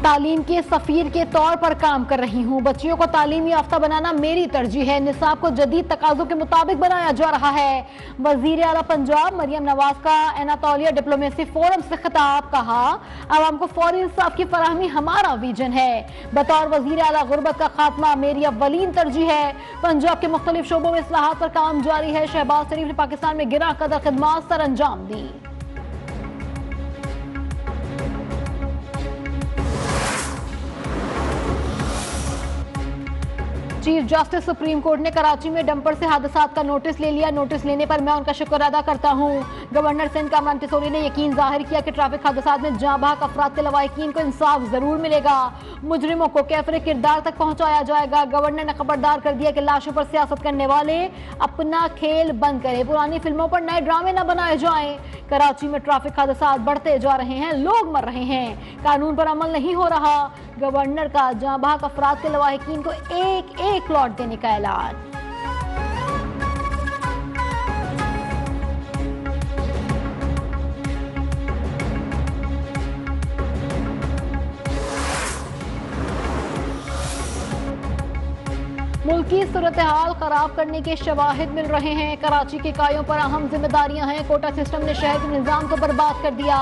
तालीम के सफीर के तौर पर काम कर रही हूँ। बच्चियों को तालीम याफ्ता बनाना मेरी तरजीह है। निसाब को जदीद तकाज़ों के मुताबिक बनाया जा रहा है। वज़ीर आला पंजाब मरियम नवाज का एनातोलिया डिप्लोमेसी फोरम से खिताब। कहा, आवाम को फौरी इंसाफ की फराहमी हमारा विजन है। बतौर वज़ीर आला गुर्बत का खात्मा मेरी अव्वलीन तरजीह है। पंजाब के मुख्तलिफ शोबों में इस्लाहात पर काम जारी है। शहबाज शरीफ ने पाकिस्तान में गिरा कदर खिदमात सर अंजाम दी। चीफ जस्टिस सुप्रीम कोर्ट ने कराची में डंपर से हादसात का नोटिस ले लिया। नोटिस लेने पर मैं उनका शुक्र अदा करता हूँ। गवर्नर सिंध कामरान टिसोरी ने यकीन जाहिर किया कि ट्रैफिक हादसात में जाँ बहक अफराद के लवाहिकीन को इंसाफ जरूर मिलेगा। मुजरिमों को कैफरे किरदार तक पहुँचाया जाएगा। गवर्नर ने खबरदार कर दिया कि लाशों पर सियासत करने वाले अपना खेल बंद करें। पुरानी फिल्मों पर नए ड्रामे न बनाए जाएं। कराची में ट्रैफिक हादसात बढ़ते जा रहे हैं, लोग मर रहे हैं, कानून पर अमल नहीं हो रहा। गवर्नर का जाँ बहक अफराद के लवाहिकीन को एक एक लौट देने का ऐलान। मुल्की सूरत हाल खराब करने के शवाहिद मिल रहे हैं। कराची के कायों पर अहम जिम्मेदारियां हैं। कोटा सिस्टम ने शहर के निजाम को बर्बाद कर दिया।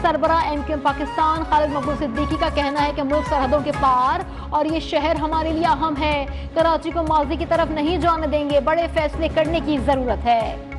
सरबरा एमक्यूएम पाकिस्तान खालिद मकबूल सिद्दीकी का कहना है कि मुल्क सरहदों के पार और ये शहर हमारे लिए अहम है। कराची को माजी की तरफ नहीं जाने देंगे। बड़े फैसले करने की जरूरत है।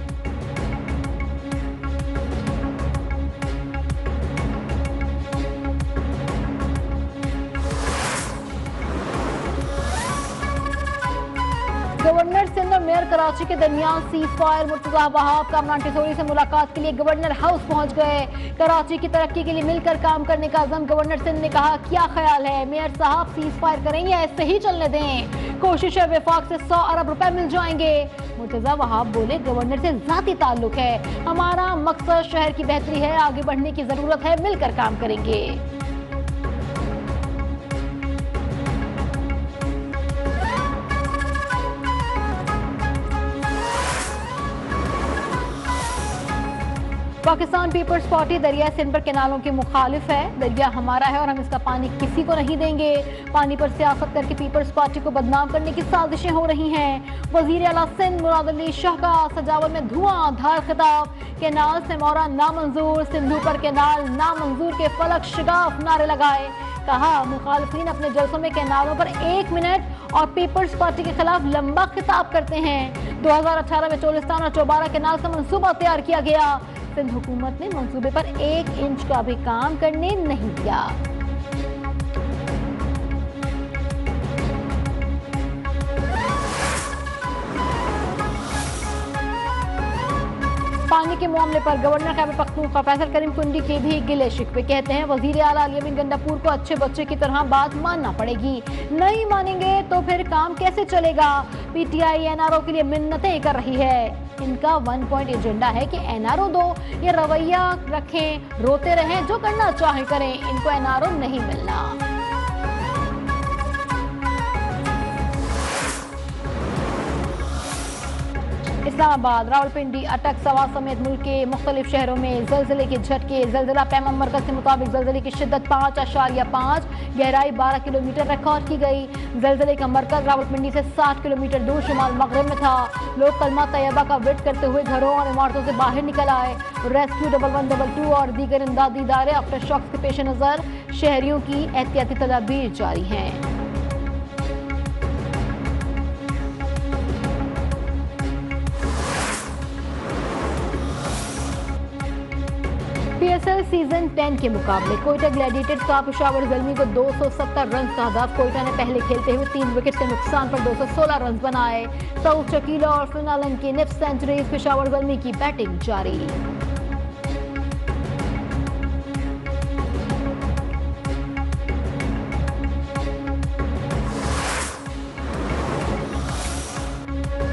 गवर्नर सिंध और मेयर कराची के दरमियान सीज फायर। मुर्तजा वहाब कामरान टिसोरी से मुलाकात के लिए गवर्नर हाउस पहुंच गए। कराची की तरक्की के लिए मिलकर काम करने का अज़म गवर्नर सिंध ने कहा, क्या ख्याल है मेयर साहब, सीज फायर करें या ऐसे ही चलने दें? कोशिश है वफाक से 100 अरब रुपए मिल जाएंगे। मुर्तजा वहाब बोले, गवर्नर से जाती ताल्लुक है, हमारा मकसद शहर की बेहतरी है, आगे बढ़ने की जरूरत है, मिलकर काम करेंगे। पाकिस्तान पीपल्स पार्टी दरिया सिंध पर केनालों की मुखालिफ है। दरिया हमारा है और हम इसका पानी किसी को नहीं देंगे। पानी पर सियासत करके पीपल्स पार्टी को बदनाम करने की साजिशें हो रही हैं। वजीर आला सिंध मुराद अली शाह का सजावल में धुआंधार खिताब। केनाल से मोरा नामंजूर, सिंधु पर केनाल नामंजूर के फलक शिगाफ नारे लगाए। कहा, मुखालिफिन अपने जलसों में केनालों पर 1 मिनट और पीपल्स पार्टी के खिलाफ लंबा खिताब करते हैं। 2018 में चोलिस्तान और चौबारा केनाल का मंसूबा तैयार किया गया। सिंध हुकूमत ने मंसूबे पर 1 इंच का भी काम करने नहीं दिया। पानी के मामले पर गवर्नर खैबर पख्तूनख्वा फैसल करीम कुंडी के भी गिले शिकवे। कहते हैं, वजीर आला अली गंडापुर को अच्छे बच्चे की तरह बात मानना पड़ेगी। नहीं मानेंगे तो फिर काम कैसे चलेगा? पीटीआई एनआरओ के लिए मिन्नतें कर रही है। इनका 1 पॉइंट एजेंडा है कि एनआरओ दो, ये रवैया रखें, रोते रहें, जो करना चाहे करें, इनको एनआरओ नहीं मिलना। इस्लामाबाद, रावलपिंडी, अटक, सवा समेत मुल्क के मुख्तलिफ शहरों में जलजिले के झटके। जलजिला पैमाना मरकज के मुताबिक जलजिले की शिद्दत 5.5, गहराई 12 किलोमीटर रिकॉर्ड की गई। जलजिले का मरकज रावलपिंडी से 60 किलोमीटर दूर शुमाल मगरब में था। लोग कलमा तैयबा का विट करते हुए घरों और इमारतों से बाहर निकल आए। रेस्क्यू 1122 और दीगर इमदादी इदारे आफ्टर शॉक्स के पेश नजर शहरियों की एहतियाती तदाबीर जारी हैं। पीएसएल सीजन 10 के मुकाबले कोयटा ग्लैडिएटर्स का पेशावर ज़ल्मी को 270 रन का हदाफ। कोयटा ने पहले खेलते हुए 3 विकेट के नुकसान पर 216 रन बनाए। सऊद शकीला और फिनालन की निफ्ट सेंचुरीज। पेशावर ज़ल्मी की बैटिंग जारी।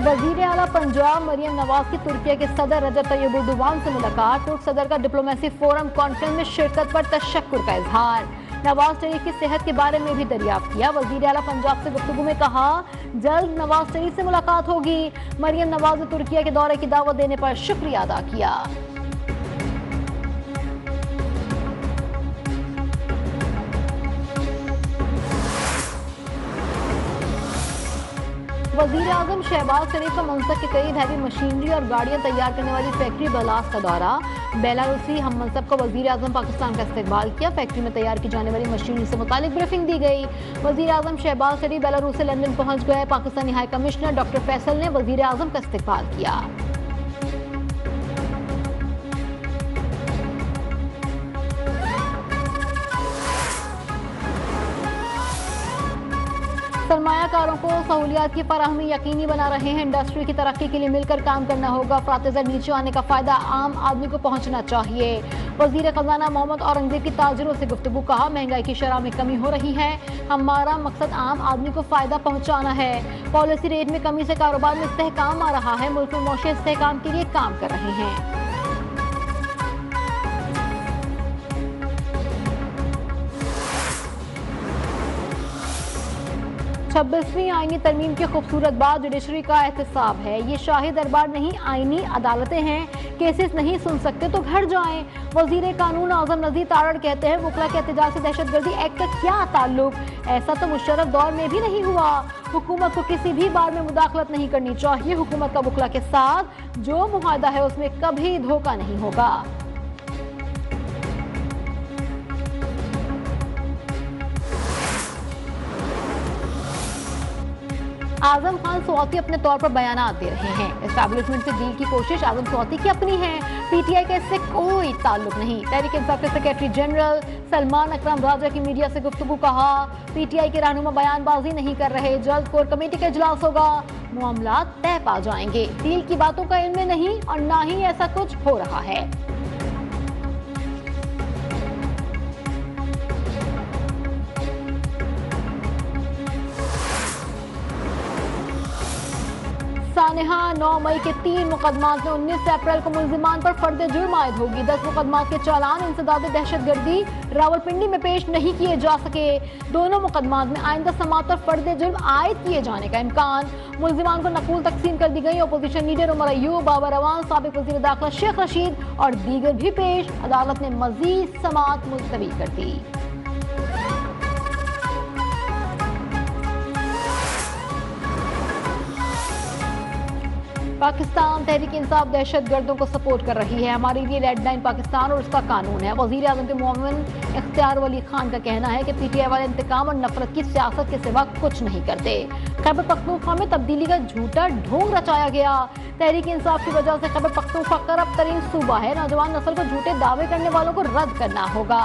वजीर आला पंजाब मरियम नवाज की तुर्किया के सदर रजब तैयब एर्दोगान से मुलाकात। तुर्क सदर का डिप्लोमेसी फोरम कॉन्फ्रेंस में शिरकत पर तशक्कुर का इजहार। नवाज शरीफ की सेहत के बारे में भी दरियाफ्त किया। वजीर आला पंजाब से गुफ्तगू में कहा, जल्द नवाज शरीफ से मुलाकात होगी। मरियम नवाज ने तुर्किया के दौरे की दावत देने पर शुक्रिया अदा किया। वजीर आजम शहबाज शरीफ का मनसब के करीब हैवी मशीनरी और गाड़ियां तैयार करने वाली फैक्ट्री बलास का दौरा। बेलारूसी हम मनसब को वजीर आजम पाकिस्तान का इस्तेमाल किया। फैक्ट्री में तैयार की जाने वाली मशीनरी से मुतालिक ब्रीफिंग दी गई। वजीर आजम शहबाज शरीफ बेलारूस से लंदन पहुंच गए। Pakistani high commissioner doctor Faisal ने वजीर आजम का इस्तेमाल किया। सरमायाकारों को सहूलियात की फराहमी यकीनी बना रहे हैं। इंडस्ट्री की तरक्की के लिए मिलकर काम करना होगा। अफरात-ए-ज़र नीचे आने का फायदा आम आदमी को पहुंचना चाहिए। वजीर खजाना मोहम्मद औरंगजेब की ताजिरों से गुफ्तगू। कहा, महंगाई की शरह में कमी हो रही है। हमारा मकसद आम आदमी को फायदा पहुंचाना है। पॉलिसी रेट में कमी से कारोबार में इस्तेहकाम आ रहा है। मुल्क में मौशे इस्तेहकाम के लिए काम कर रहे हैं। 26वीं आईनी तरमीम की खूबसूरत बात जुडिशरी का एहतसाब है। ये शाही दरबार नहीं, आईनी अदालतें हैं। केसेस नहीं सुन सकते तो घर जाएं। वजीर कानून आजम नजीर तारड़ कहते हैं, वकला के एहतजाज से दहशतगर्दी एक्ट का क्या ताल्लुक? ऐसा तो मुशर्रफ दौर में भी नहीं हुआ। हुकूमत को किसी भी बार में मुदाखलत नहीं करनी चाहिए। हुकूमत का वकला के साथ जो मुआहदा है उसमें कभी धोखा नहीं होगा। आजम खान सौती अपने तौर पर बयानात दे रहे हैं। एस्टैब्लिशमेंट से डील की कोशिश आजम सौती की अपनी है। पीटीआई का इससे कोई ताल्लुक नहीं। तहरीक इंसाफ के सेक्रेटरी जनरल सलमान अकरम राजा की मीडिया से गुफ्तगू। कहा, पीटीआई के रहनुमा बयानबाजी नहीं कर रहे। जल्द कोर कमेटी का इजलास होगा, मामला तय पा जाएंगे। डील की बातों का इल्म नहीं और ना ही ऐसा कुछ हो रहा है। सानेहा 9 मई के 3 मुकदमात में 19 अप्रैल को मुल्जिमान पर फर्द जुर्म आयद होगी। 10 मुकदमात के चालान इंसदाद दहशतगर्दी रावलपिंडी में पेश नहीं किए जा सके। दोनों मुकदमात में आइंदा समात पर फर्द जुर्म आयद किए जाने का इम्कान। मुल्जिमान को नकूल तकसीम कर दी गई। अपोजिशन लीडर उमर अयूब, बाबर अवान, साबिक वजीर दाखिला शेख रशीद और दीगर भी पेश। अदालत ने मजीद समात मुलतवी कर दी। पाकिस्तान तहरीक इंसाफ दहशत गर्दों को सपोर्ट कर रही है। हमारे लिए रेड लाइन पाकिस्तान और उसका कानून है। वजीर आजम के मुअव्विन इख्तियार वली खान का कहना है कि पीटीआई वाले इंतकाम और नफरत की सियासत के सिवा कुछ नहीं करते। खैबर पख्तूनख्वा में तब्दीली का झूठा ढोंग रचाया गया। तहरीक इंसाफ की वजह से खैबर पख्तूनख्वा करप्ट तरीन सूबा है। नौजवान नस्ल को झूठे दावे करने वालों को रद्द करना होगा।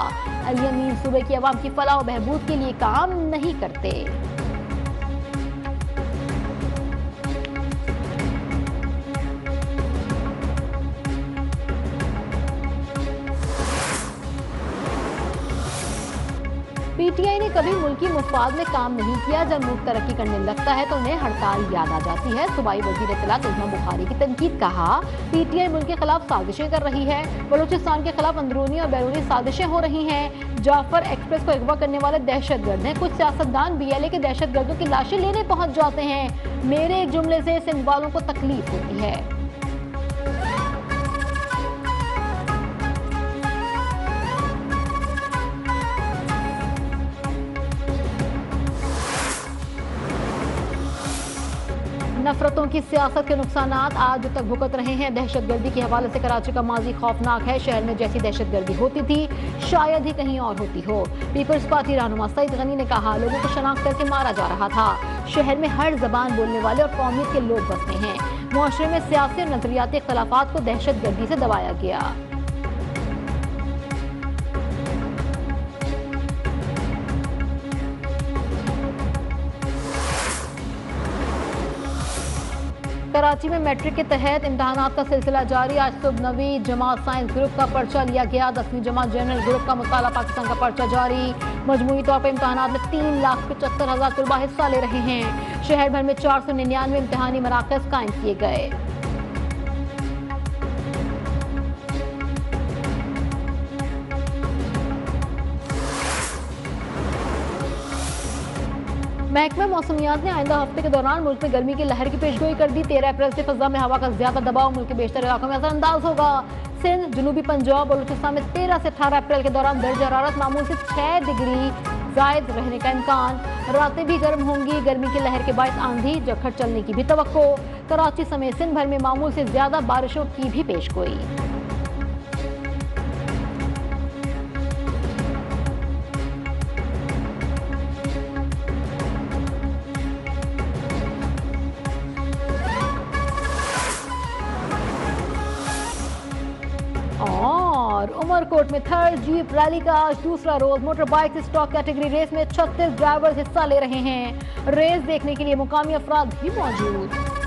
अल यमीन सूबे की आवाम की फलाह और बहबूद के लिए काम नहीं करते। पीटीआई ने कभी मुल्की मुफाद में काम नहीं किया। जब मुल्क तरक्की करने लगता है तो उन्हें हड़ताल याद आ जाती है। सूबाई वजीर इत्तलात उस्मा बुखारी की तनकीद। कहा, पीटीआई मुल्क के खिलाफ साजिशें कर रही है। बलूचिस्तान के खिलाफ अंदरूनी और बैरूनी साजिशें हो रही हैं। जाफर एक्सप्रेस को अगवा करने वाले दहशतगर्द हैं। कुछ सियासतदान बीएलए के दहशतगर्दों की लाशें लेने पहुंच जाते हैं। मेरे एक जुमले से सिंध वालों को तकलीफ होती है। नफरतों की सियासत के नुकसानात आज तक भुगत रहे हैं। दहशतगर्दी के हवाले से कराची का माजी खौफनाक है। शहर में जैसी दहशतगर्दी होती थी शायद ही कहीं और होती हो। पीपल्स पार्टी रहनुमा सईद गनी ने कहा, लोगों को शनाख्त करके मारा जा रहा था। शहर में हर जबान बोलने वाले और कौमियत के लोग बसते हैं। मुआशरे में सियासी और नजरियाती इख्तलाफात को दहशतगर्दी से दबाया गया। कराची में मैट्रिक के तहत इम्तहानात का सिलसिला जारी। आज सुबह 9वीं जमात साइंस ग्रुप का पर्चा लिया गया। 10वीं जमात जनरल ग्रुप का मुताला पाकिस्तान का पर्चा जारी। मजमूई तौर पर इम्तहानात में 3,75,000 तलबा हिस्सा ले रहे हैं। शहर भर में 499 इम्तहानी मराकज कायम किए गए। महकमा मौसमियात ने आइंदा हफ्ते के दौरान मुल्क में गर्मी की लहर की पेशगोई कर दी। 13 अप्रैल से फजा में हवा का ज्यादा दबाव मुल्क के बेशतर इलाकों में असरअंदाज होगा। सिंध, जनूबी पंजाब, बलूचिस्तान में 13 से 18 अप्रैल के दौरान दर्ज हरारत मामूल से 6 डिग्री जायद रहने का इम्कान। रातें भी गर्म होंगी। गर्मी की लहर के बाद आंधी झक्खड़ चलने की भी तवक्को। कराची समेत सिंध भर में मामूल से ज्यादा बारिशों की भी पेशगोई। और उमरकोट में थर्ड जीप रैली का आज दूसरा रोज। Motor bike stock category race में 36 ड्राइवर्स हिस्सा ले रहे हैं। रेस देखने के लिए मुकामी अफराद भी मौजूद।